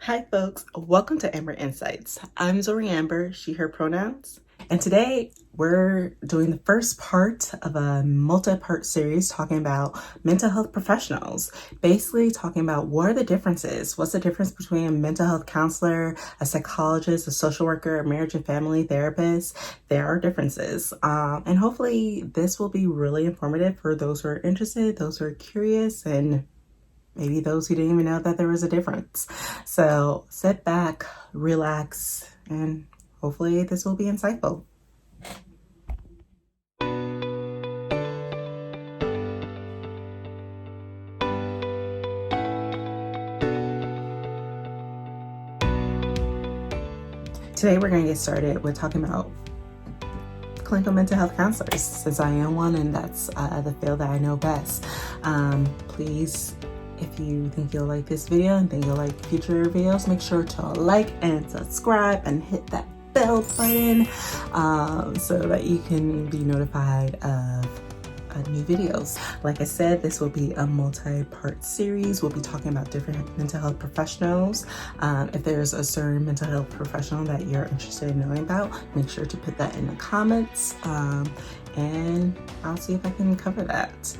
Hi folks, welcome to Amber Insights. I'm Zori Amber, she, her pronouns. And today we're doing the first part of a multi-part series talking about mental health professionals. Basically talking about what are the differences? What's the difference between a mental health counselor, a psychologist, a social worker, a marriage and family therapist? There are differences. And hopefully this will be really informative for those who are interested, those who are curious, and maybe those who didn't even know that there was a difference. So sit back, relax, and hopefully this will be insightful. Today we're going to get started with talking about clinical mental health counselors, since I am one and that's the field that I know best. Please, if you think you'll like this video and think you'll like future videos, make sure to like and subscribe and hit that bell button so that you can be notified of new videos. Like I said, this will be a multi-part series. We'll be talking about different mental health professionals. If there's a certain mental health professional that you're interested in knowing about, make sure to put that in the comments and I'll see if I can cover that.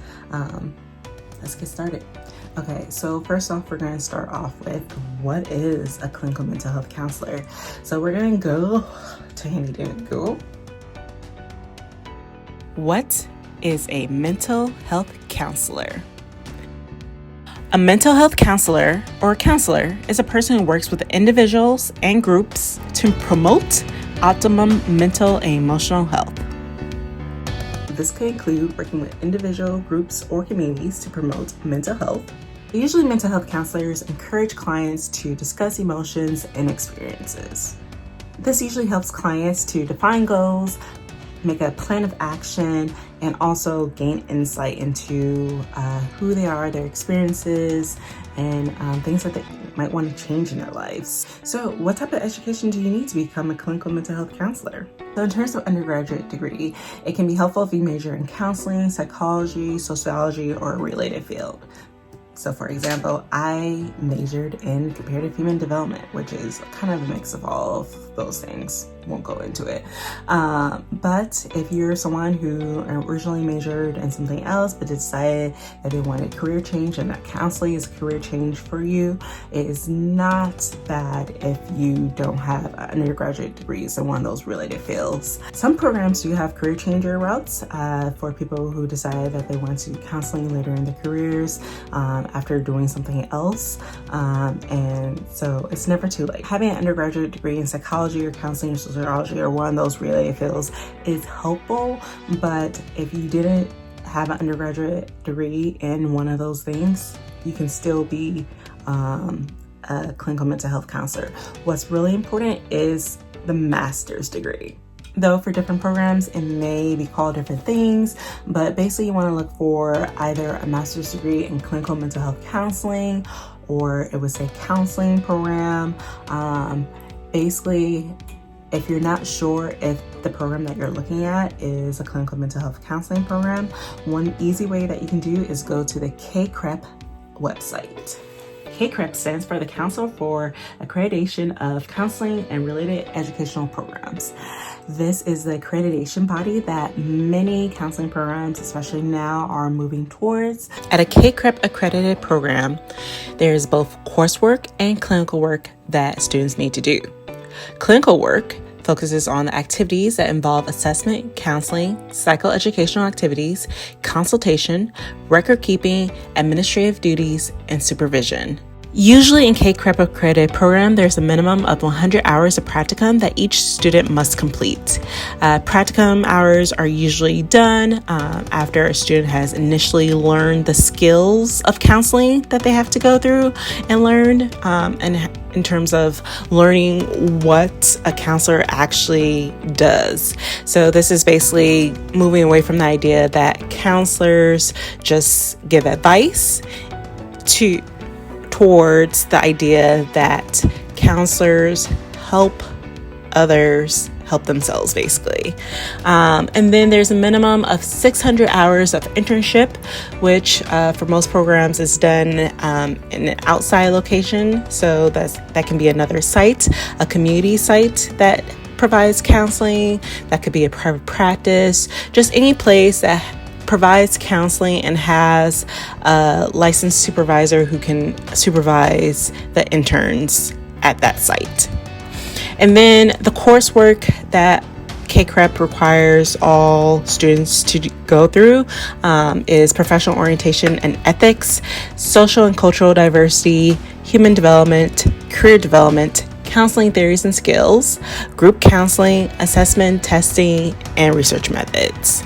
Let's get started. Okay, so first off, we're going to start off with what is a clinical mental health counselor. So we're going to go to handy dandy Google. What is a mental health counselor? A mental health counselor or counselor is a person who works with individuals and groups to promote optimum mental and emotional health. This could include working with individual groups or communities to promote mental health. Usually, mental health counselors encourage clients to discuss emotions and experiences. This usually helps clients to define goals, make a plan of action, and also gain insight into who they are, their experiences, and things that they might want to change in their lives. So what type of education do you need to become a clinical mental health counselor? So in terms of undergraduate degree, it can be helpful if you major in counseling, psychology, sociology, or a related field. So for example, I majored in comparative human development, which is kind of a mix of all of those things. Won't go into it. But if you're someone who originally majored in something else, but decided that they wanted career change and that counseling is a career change for you, it is not bad if you don't have undergraduate degrees in one of those related fields. Some programs do have career changer routes for people who decide that they want to do counseling later in their careers after doing something else. And so it's never too late. Having an undergraduate degree in psychology or counseling or sociology or one of those related fields is helpful, but if you didn't have an undergraduate degree in one of those things, you can still be a clinical mental health counselor. What's really important is the master's degree. Though for different programs, it may be called different things, but basically you want to look for either a master's degree in clinical mental health counseling, or it would say counseling program. Basically, if you're not sure if the program that you're looking at is a clinical mental health counseling program, one easy way that you can do is go to the CACREP website. CACREP stands for the Council for Accreditation of Counseling and Related Educational Programs. This is the accreditation body that many counseling programs, especially now, are moving towards. At a CACREP accredited program, there is both coursework and clinical work that students need to do. Clinical work focuses on the activities that involve assessment, counseling, psychoeducational activities, consultation, record keeping, administrative duties, and supervision. Usually in CACREP accredited program, there's a minimum of 100 hours of practicum that each student must complete. Practicum hours are usually done after a student has initially learned the skills of counseling that they have to go through and learn, and in terms of learning what a counselor actually does. So this is basically moving away from the idea that counselors just give advice towards the idea that counselors help others help themselves, basically. And then there's a minimum of 600 hours of internship, which for most programs is done in an outside location. So that can be another site, a community site that provides counseling. That could be a private practice, just any place that provides counseling and has a licensed supervisor who can supervise the interns at that site. And then the coursework that KCREP requires all students to go through is professional orientation and ethics, social and cultural diversity, human development, career development, counseling theories and skills, group counseling, assessment, testing, and research methods.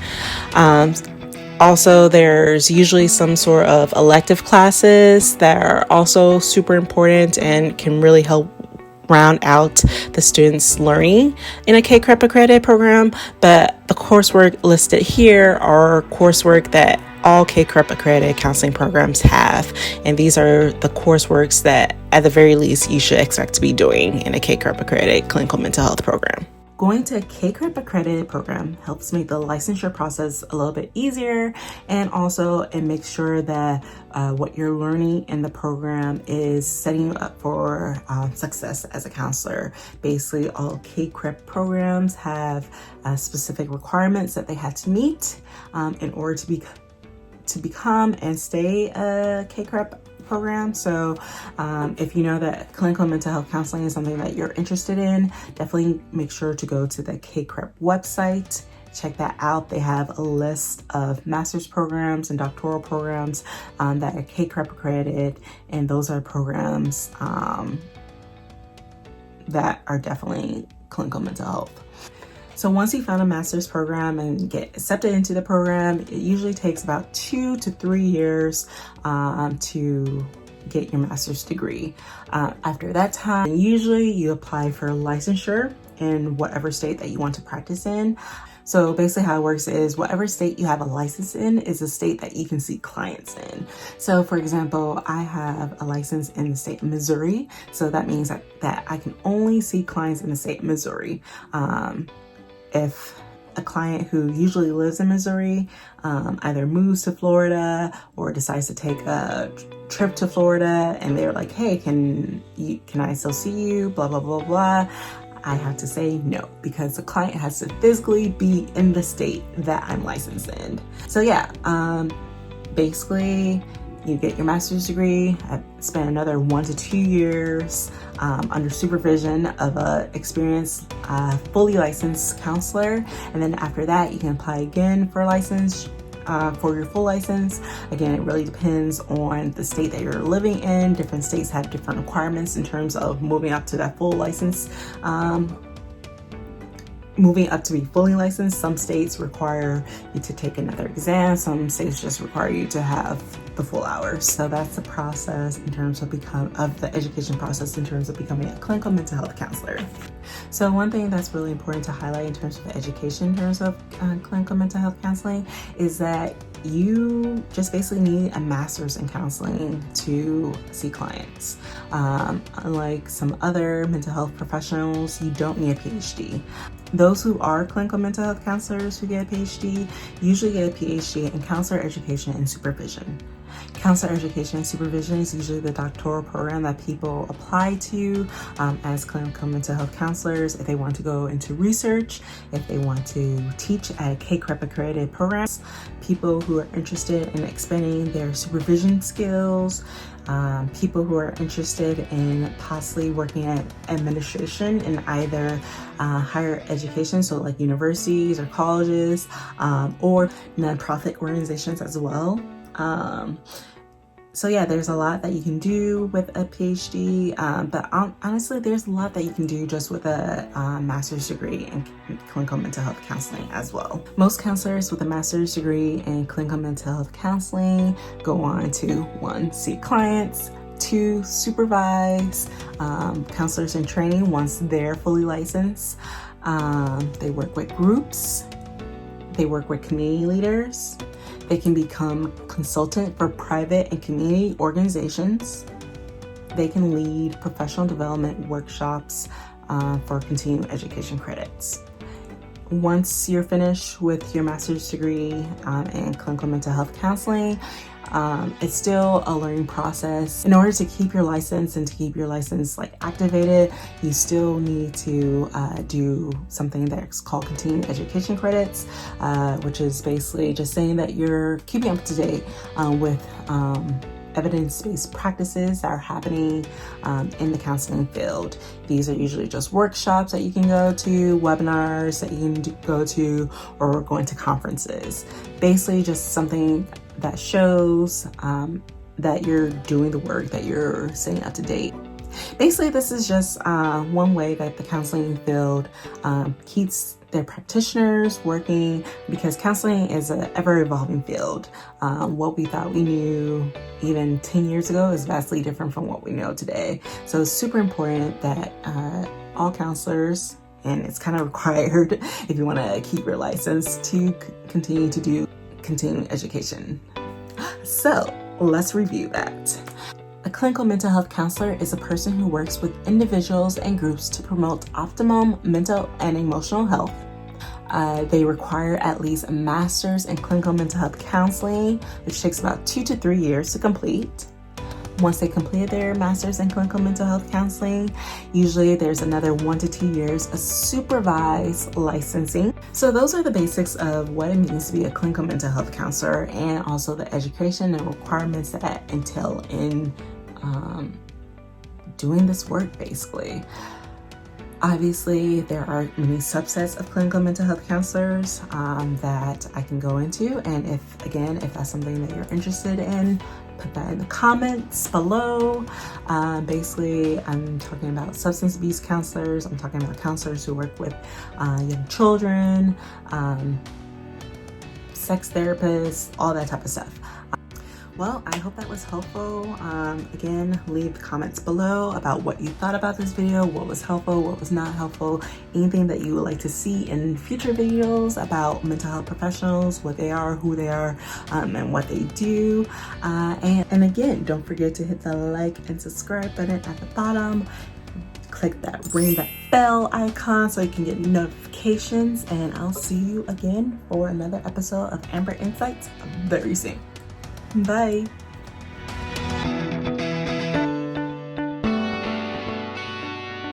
Also, there's usually some sort of elective classes that are also super important and can really help round out the students' learning in a KCREP accredited program. But the coursework listed here are coursework that all KCREP accredited counseling programs have. And these are the courseworks that, at the very least, you should expect to be doing in a KCREP accredited clinical mental health program. Going to a KCREP accredited program helps make the licensure process a little bit easier, and also it makes sure that what you're learning in the program is setting you up for success as a counselor. Basically, all KCREP programs have specific requirements that they had to meet in order to become and stay a KCREP program. So if you know that clinical mental health counseling is something that you're interested in, definitely make sure to go to the KCREP website. Check that out. They have a list of master's programs and doctoral programs that are KCREP accredited, and those are programs that are definitely clinical mental health. So once you found a master's program and get accepted into the program, it usually takes about 2 to 3 years to get your master's degree. After that time, usually you apply for licensure in whatever state that you want to practice in. So basically how it works is whatever state you have a license in is a state that you can see clients in. So for example, I have a license in the state of Missouri. So that means that I can only see clients in the state of Missouri. If a client who usually lives in Missouri either moves to Florida or decides to take a trip to Florida and they're like, hey, can I still see you, blah, blah, blah, blah, I have to say no, because the client has to physically be in the state that I'm licensed in. So yeah, basically you get your master's degree, spend another 1 to 2 years under supervision of an experienced, fully licensed counselor. And then after that, you can apply again for a license, for your full license. Again, it really depends on the state that you're living in. Different states have different requirements in terms of moving up to that full license. Moving up to be fully licensed, some states require you to take another exam. Some states just require you to have the full hours. So that's the process in terms of the education process in terms of becoming a clinical mental health counselor. So one thing that's really important to highlight in terms of education, in terms of clinical mental health counseling, is that you just basically need a master's in counseling to see clients. Unlike some other mental health professionals, you don't need a PhD. Those who are clinical mental health counselors who get a PhD usually get a PhD in counselor education and supervision. Counselor education and supervision is usually the doctoral program that people apply to as clinical mental health counselors if they want to go into research, if they want to teach at KCREP accredited programs, people who are interested in expanding their supervision skills, people who are interested in possibly working at administration in either higher education, so like universities or colleges, or nonprofit organizations as well. So yeah, there's a lot that you can do with a PhD, but honestly, there's a lot that you can do just with a master's degree in clinical mental health counseling as well. Most counselors with a master's degree in clinical mental health counseling go on to 1, see clients, 2, supervise counselors in training once they're fully licensed. They work with groups, they work with community leaders. They can become consultant for private and community organizations. They can lead professional development workshops for continuing education credits. Once you're finished with your master's degree in clinical mental health counseling, it's still a learning process. In order to keep your license and to keep your license activated, you still need to do something that's called continuing education credits, which is basically just saying that you're keeping up to date with evidence-based practices that are happening in the counseling field. These are usually just workshops that you can go to, webinars that you can go to, or going to conferences. Basically just something that shows that you're doing the work, that you're staying up to date. Basically, this is just one way that the counseling field keeps their practitioners working, because counseling is an ever-evolving field. What we thought we knew even 10 years ago is vastly different from what we know today. So it's super important that all counselors, and it's kind of required if you want to keep your license, to continue to do continuing education. So let's review that. A clinical mental health counselor is a person who works with individuals and groups to promote optimum mental and emotional health. They require at least a master's in clinical mental health counseling, which takes about 2 to 3 years to complete. Once they complete their master's in clinical mental health counseling, usually there's another 1 to 2 years of supervised licensing. So those are the basics of what it means to be a clinical mental health counselor, and also the education and requirements that entail in doing this work, basically. Obviously, there are many subsets of clinical mental health counselors that I can go into, and if that's something that you're interested in, put that in the comments below. Basically, I'm talking about substance abuse counselors, I'm talking about counselors who work with young children, sex therapists, all that type of stuff. Well, I hope that was helpful. Again, leave comments below about what you thought about this video, what was helpful, what was not helpful, anything that you would like to see in future videos about mental health professionals, what they are, who they are, and what they do. And again, don't forget to hit the like and subscribe button at the bottom. Click ring that bell icon so you can get notifications, and I'll see you again for another episode of Amber Insights very soon. Bye.